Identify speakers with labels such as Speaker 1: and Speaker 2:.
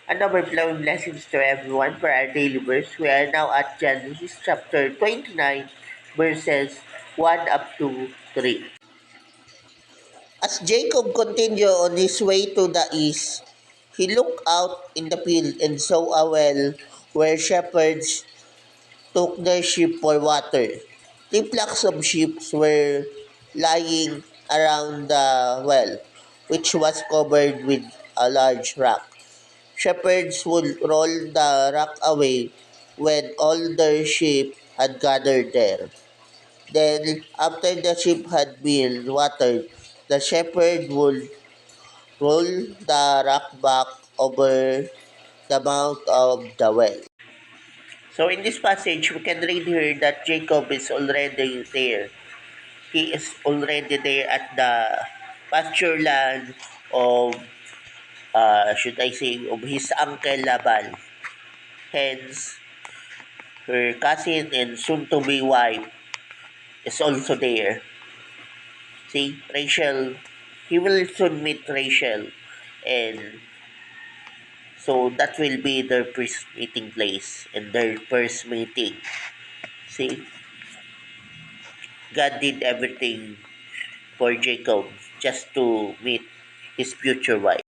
Speaker 1: And overflowing blessings to everyone for our daily verse. We are now at Genesis chapter 29, verses 1 up to 3. As Jacob continued on his way to the east, he looked out in the field and saw a well where shepherds took their sheep for water. Three flocks of sheep were lying around the well, which was covered with a large rock. Shepherds would roll the rock away when all their sheep had gathered there. Then, after the sheep had been watered, the shepherd would roll the rock back over the mouth of the well. So in this passage, we can read here that Jacob is already there. He is already there at the pasture land of, should I say, of his uncle Laban. Hence, her cousin and soon-to-be wife is also there. See, Rachel, he will soon meet Rachel, and so that will be their first meeting place and their first meeting. See, God did everything for Jacob just to meet his future wife.